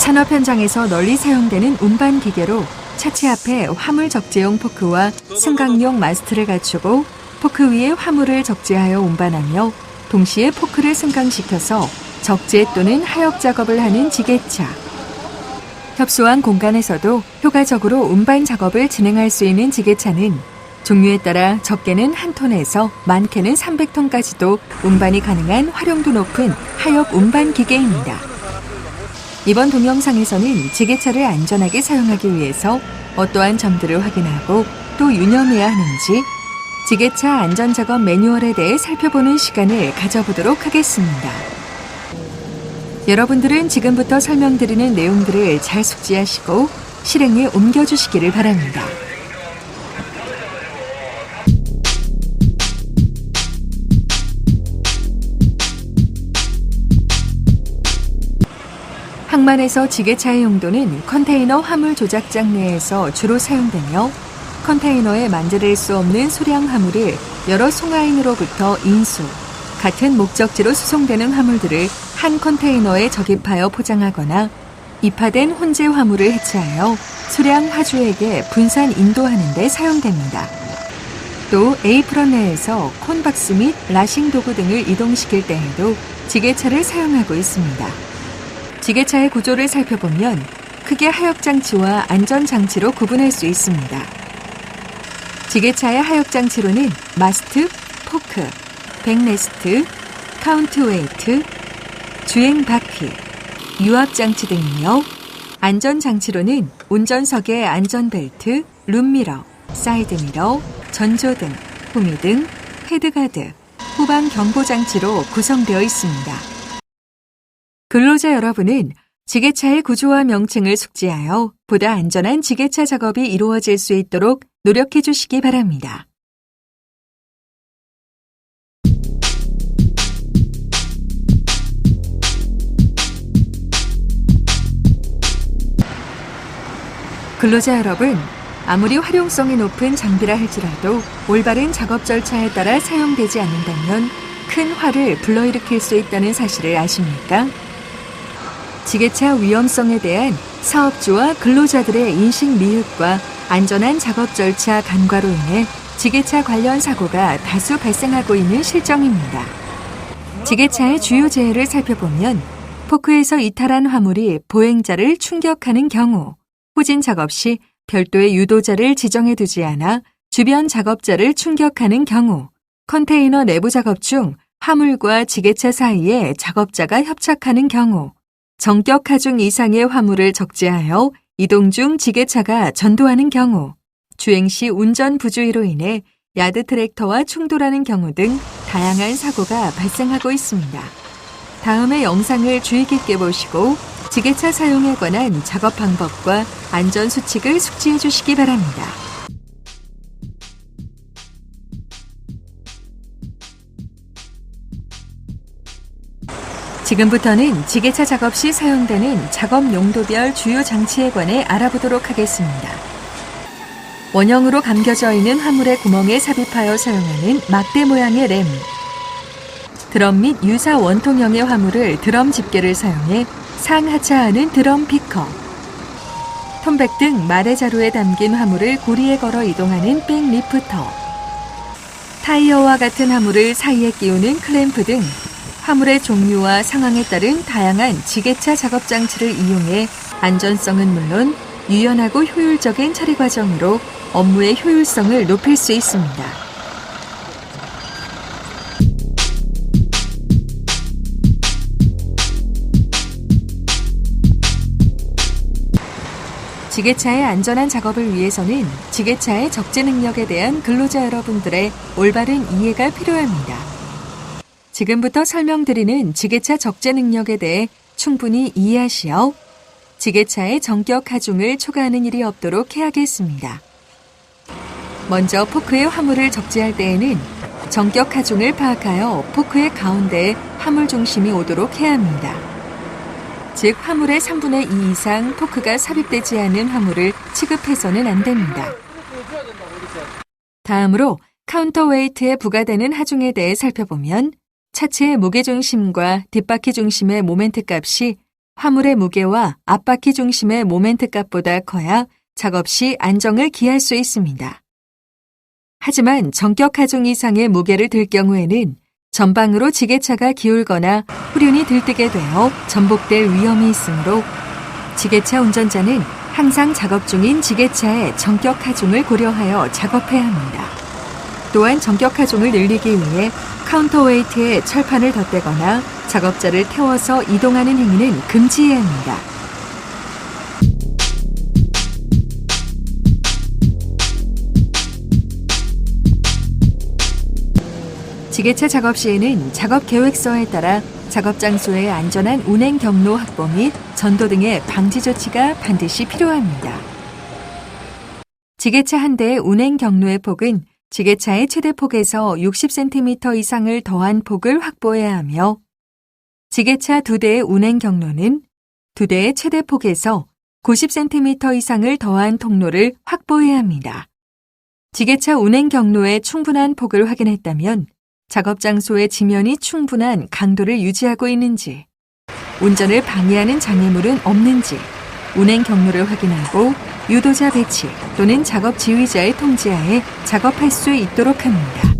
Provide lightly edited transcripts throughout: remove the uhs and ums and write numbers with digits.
산업 현장에서 널리 사용되는 운반 기계로 차체 앞에 화물 적재용 포크와 승강용 마스트를 갖추고 포크 위에 화물을 적재하여 운반하며 동시에 포크를 승강시켜서 적재 또는 하역 작업을 하는 지게차. 협소한 공간에서도 효과적으로 운반 작업을 진행할 수 있는 지게차는 종류에 따라 적게는 1톤에서 많게는 300톤까지도 운반이 가능한 활용도 높은 하역 운반 기계입니다. 이번 동영상에서는 지게차를 안전하게 사용하기 위해서 어떠한 점들을 확인하고 또 유념해야 하는지 지게차 안전작업 매뉴얼에 대해 살펴보는 시간을 가져보도록 하겠습니다. 여러분들은 지금부터 설명드리는 내용들을 잘 숙지하시고 실행에 옮겨주시기를 바랍니다. 항만에서 지게차의 용도는 컨테이너 화물 조작장 내에서 주로 사용되며 컨테이너에 만들릴 수 없는 소량 화물을 여러 송화인으로부터 인수, 같은 목적지로 수송되는 화물들을 한 컨테이너에 적입하여 포장하거나 입하된 혼재 화물을 해체하여 소량 화주에게 분산 인도하는 데 사용됩니다. 또 에이프런 내에서 콘박스 및 라싱 도구 등을 이동시킬 때에도 지게차를 사용하고 있습니다. 지게차의 구조를 살펴보면 크게 하역장치와 안전장치로 구분할 수 있습니다. 지게차의 하역장치로는 마스트, 포크, 백레스트, 카운트웨이트, 주행바퀴, 유압장치 등이며 안전장치로는 운전석의 안전벨트, 룸미러, 사이드미러, 전조등, 후미등, 헤드가드, 후방 경보장치로 구성되어 있습니다. 근로자 여러분은 지게차의 구조와 명칭을 숙지하여 보다 안전한 지게차 작업이 이루어질 수 있도록 노력해 주시기 바랍니다. 근로자 여러분, 아무리 활용성이 높은 장비라 할지라도 올바른 작업 절차에 따라 사용되지 않는다면 큰 화를 불러일으킬 수 있다는 사실을 아십니까? 지게차 위험성에 대한 사업주와 근로자들의 인식 미흡과 안전한 작업 절차 간과로 인해 지게차 관련 사고가 다수 발생하고 있는 실정입니다. 지게차의 주요 재해를 살펴보면 포크에서 이탈한 화물이 보행자를 충격하는 경우, 후진 작업 시 별도의 유도자를 지정해 두지 않아 주변 작업자를 충격하는 경우, 컨테이너 내부 작업 중 화물과 지게차 사이에 작업자가 협착하는 경우, 정격 하중 이상의 화물을 적재하여 이동 중 지게차가 전도하는 경우, 주행 시 운전 부주의로 인해 야드 트랙터와 충돌하는 경우 등 다양한 사고가 발생하고 있습니다. 다음의 영상을 주의 깊게 보시고 지게차 사용에 관한 작업 방법과 안전 수칙을 숙지해 주시기 바랍니다. 지금부터는 지게차 작업 시 사용되는 작업 용도별 주요 장치에 관해 알아보도록 하겠습니다. 원형으로 감겨져 있는 화물의 구멍에 삽입하여 사용하는 막대 모양의 램, 드럼 및 유사 원통형의 화물을 드럼 집게를 사용해 상하차하는 드럼 피커, 톤백 등 말의 자루에 담긴 화물을 고리에 걸어 이동하는 백 리프터, 타이어와 같은 화물을 사이에 끼우는 클램프 등 화물의 종류와 상황에 따른 다양한 지게차 작업 장치를 이용해 안전성은 물론 유연하고 효율적인 처리 과정으로 업무의 효율성을 높일 수 있습니다. 지게차의 안전한 작업을 위해서는 지게차의 적재 능력에 대한 근로자 여러분들의 올바른 이해가 필요합니다. 지금부터 설명드리는 지게차 적재 능력에 대해 충분히 이해하시어 지게차의 정격 하중을 초과하는 일이 없도록 해야겠습니다. 먼저 포크에 화물을 적재할 때에는 정격 하중을 파악하여 포크의 가운데에 화물 중심이 오도록 해야 합니다. 즉 화물의 3분의 2 이상 포크가 삽입되지 않은 화물을 취급해서는 안 됩니다. 다음으로 카운터웨이트에 부과되는 하중에 대해 살펴보면 차체의 무게중심과 뒷바퀴 중심의 모멘트 값이 화물의 무게와 앞바퀴 중심의 모멘트 값보다 커야 작업 시 안정을 기할 수 있습니다. 하지만 전격 하중 이상의 무게를 들 경우에는 전방으로 지게차가 기울거나 후륜이 들뜨게 되어 전복될 위험이 있으므로 지게차 운전자는 항상 작업 중인 지게차의 전격 하중을 고려하여 작업해야 합니다. 또한 전격 하중을 늘리기 위해 카운터웨이트에 철판을 덧대거나 작업자를 태워서 이동하는 행위는 금지해야 합니다. 지게차 작업 시에는 작업 계획서에 따라 작업 장소의 안전한 운행 경로 확보 및 전도 등의 방지 조치가 반드시 필요합니다. 지게차 한 대의 운행 경로의 폭은 지게차의 최대 폭에서 60cm 이상을 더한 폭을 확보해야 하며 지게차 2대의 운행 경로는 2대의 최대 폭에서 90cm 이상을 더한 통로를 확보해야 합니다. 지게차 운행 경로의 충분한 폭을 확인했다면 작업 장소의 지면이 충분한 강도를 유지하고 있는지, 운전을 방해하는 장애물은 없는지, 운행 경로를 확인하고 유도자 배치 또는 작업 지휘자의 통지하에 작업할 수 있도록 합니다.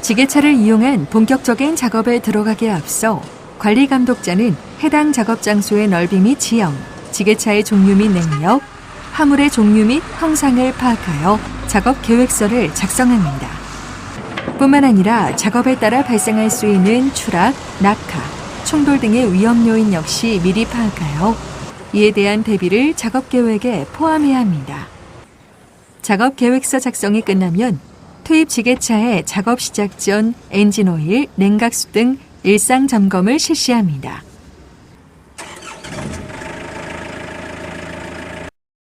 지게차를 이용한 본격적인 작업에 들어가기에 앞서 관리 감독자는 해당 작업 장소의 넓이 및 지형, 지게차의 종류 및 능력, 화물의 종류 및 형상을 파악하여 작업 계획서를 작성합니다. 뿐만 아니라 작업에 따라 발생할 수 있는 추락, 낙하, 충돌 등의 위험 요인 역시 미리 파악하여 이에 대한 대비를 작업 계획에 포함해야 합니다. 작업 계획서 작성이 끝나면 투입 지게차의 작업 시작 전 엔진 오일, 냉각수 등 일상 점검을 실시합니다.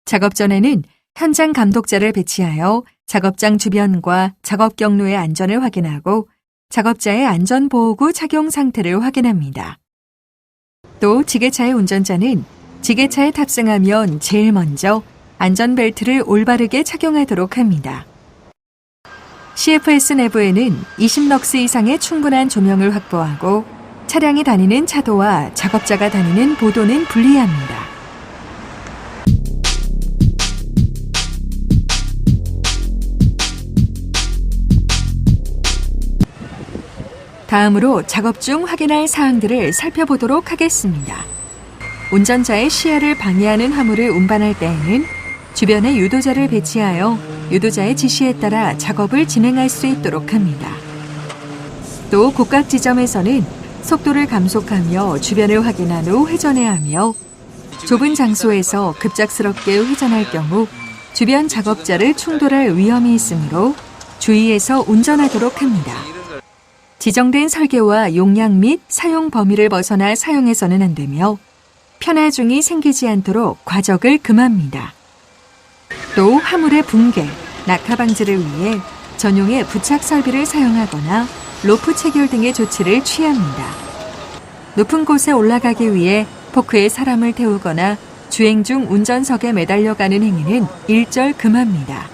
작업 전에는 현장 감독자를 배치하여 작업장 주변과 작업 경로의 안전을 확인하고 작업자의 안전보호구 착용 상태를 확인합니다. 또 지게차의 운전자는 지게차에 탑승하면 제일 먼저 안전벨트를 올바르게 착용하도록 합니다. CFS 내부에는 20럭스 이상의 충분한 조명을 확보하고 차량이 다니는 차도와 작업자가 다니는 보도는 분리합니다. 다음으로 작업 중 확인할 사항들을 살펴보도록 하겠습니다. 운전자의 시야를 방해하는 화물을 운반할 때에는 주변에 유도자를 배치하여 유도자의 지시에 따라 작업을 진행할 수 있도록 합니다. 또 곡각 지점에서는 속도를 감속하며 주변을 확인한 후 회전해야 하며 좁은 장소에서 급작스럽게 회전할 경우 주변 작업자를 충돌할 위험이 있으므로 주의해서 운전하도록 합니다. 지정된 설계와 용량 및 사용 범위를 벗어나 사용해서는 안 되며 편하중이 생기지 않도록 과적을 금합니다. 또 화물의 붕괴, 낙하 방지를 위해 전용의 부착 설비를 사용하거나 로프 체결 등의 조치를 취합니다. 높은 곳에 올라가기 위해 포크에 사람을 태우거나 주행 중 운전석에 매달려가는 행위는 일절 금합니다.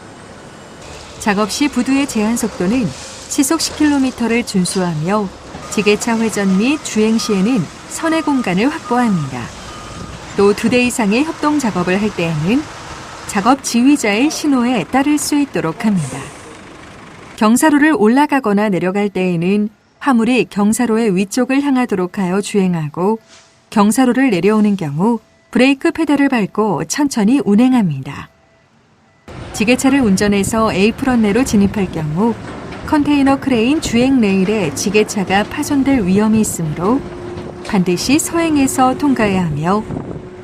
작업 시 부두의 제한 속도는 시속 10km를 준수하며 지게차 회전 및 주행 시에는 선의 공간을 확보합니다. 또 2대 이상의 협동 작업을 할 때에는 작업 지휘자의 신호에 따를 수 있도록 합니다. 경사로를 올라가거나 내려갈 때에는 화물이 경사로의 위쪽을 향하도록 하여 주행하고 경사로를 내려오는 경우 브레이크 페달을 밟고 천천히 운행합니다. 지게차를 운전해서 A프런 내로 진입할 경우 컨테이너 크레인 주행 레일에 지게차가 파손될 위험이 있으므로 반드시 서행해서 통과해야 하며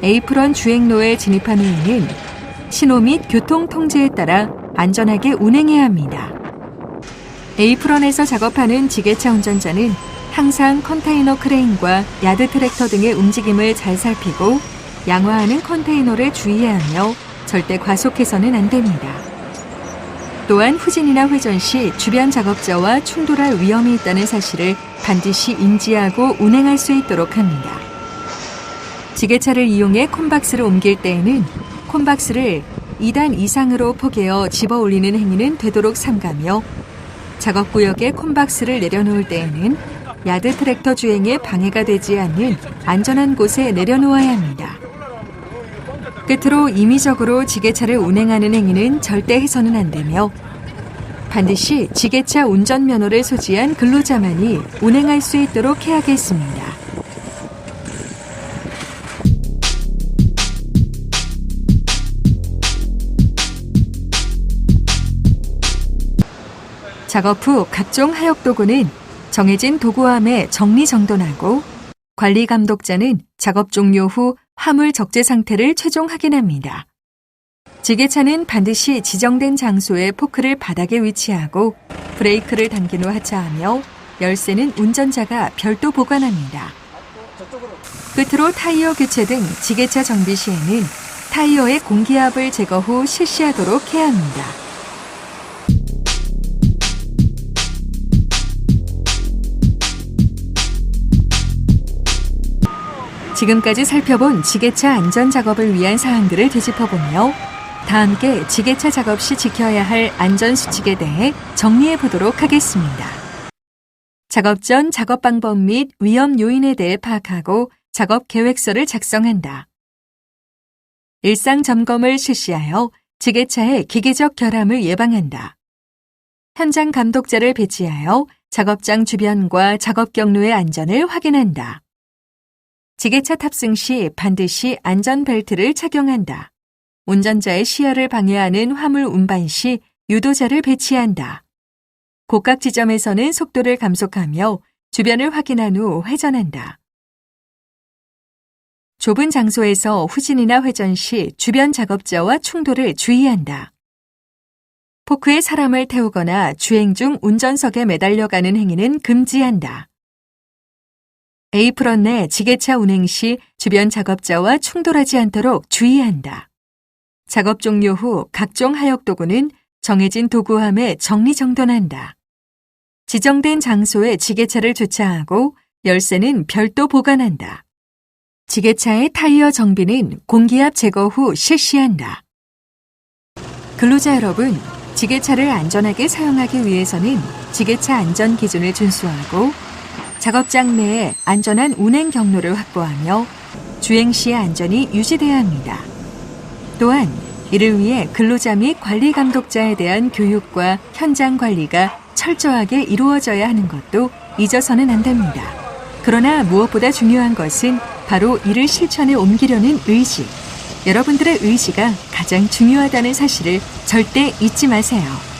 A프런 주행로에 진입한 후에는 신호 및 교통 통제에 따라 안전하게 운행해야 합니다. A프런에서 작업하는 지게차 운전자는 항상 컨테이너 크레인과 야드 트랙터 등의 움직임을 잘 살피고 양화하는 컨테이너를 주의해야 하며 절대 과속해서는 안 됩니다. 또한 후진이나 회전 시 주변 작업자와 충돌할 위험이 있다는 사실을 반드시 인지하고 운행할 수 있도록 합니다. 지게차를 이용해 콘박스를 옮길 때에는 콘박스를 2단 이상으로 포개어 집어 올리는 행위는 되도록 삼가며 작업구역에 콤박스를 내려놓을 때에는 야드 트랙터 주행에 방해가 되지 않는 안전한 곳에 내려놓아야 합니다. 끝으로 임의적으로 지게차를 운행하는 행위는 절대 해서는 안 되며 반드시 지게차 운전면허를 소지한 근로자만이 운행할 수 있도록 해야겠습니다. 작업 후 각종 하역 도구는 정해진 도구함에 정리정돈하고 관리 감독자는 작업 종료 후 화물 적재 상태를 최종 확인합니다. 지게차는 반드시 지정된 장소에 포크를 바닥에 위치하고 브레이크를 당긴 후 하차하며 열쇠는 운전자가 별도 보관합니다. 끝으로 타이어 교체 등 지게차 정비 시에는 타이어의 공기압을 제거 후 실시하도록 해야 합니다. 지금까지 살펴본 지게차 안전 작업을 위한 사항들을 되짚어보며 다 함께 지게차 작업 시 지켜야 할 안전 수칙에 대해 정리해 보도록 하겠습니다. 작업 전 작업 방법 및 위험 요인에 대해 파악하고 작업 계획서를 작성한다. 일상 점검을 실시하여 지게차의 기계적 결함을 예방한다. 현장 감독자를 배치하여 작업장 주변과 작업 경로의 안전을 확인한다. 지게차 탑승 시 반드시 안전벨트를 착용한다. 운전자의 시야를 방해하는 화물 운반 시 유도자를 배치한다. 곡각 지점에서는 속도를 감속하며 주변을 확인한 후 회전한다. 좁은 장소에서 후진이나 회전 시 주변 작업자와 충돌을 주의한다. 포크에 사람을 태우거나 주행 중 운전석에 매달려가는 행위는 금지한다. 에이프런 내 지게차 운행 시 주변 작업자와 충돌하지 않도록 주의한다. 작업 종료 후 각종 하역 도구는 정해진 도구함에 정리정돈한다. 지정된 장소에 지게차를 주차하고 열쇠는 별도 보관한다. 지게차의 타이어 정비는 공기압 제거 후 실시한다. 근로자 여러분, 지게차를 안전하게 사용하기 위해서는 지게차 안전 기준을 준수하고 작업장 내에 안전한 운행 경로를 확보하며 주행 시의 안전이 유지돼야 합니다. 또한 이를 위해 근로자 및 관리 감독자에 대한 교육과 현장 관리가 철저하게 이루어져야 하는 것도 잊어서는 안 됩니다. 그러나 무엇보다 중요한 것은 바로 이를 실천에 옮기려는 의지. 여러분들의 의지가 가장 중요하다는 사실을 절대 잊지 마세요.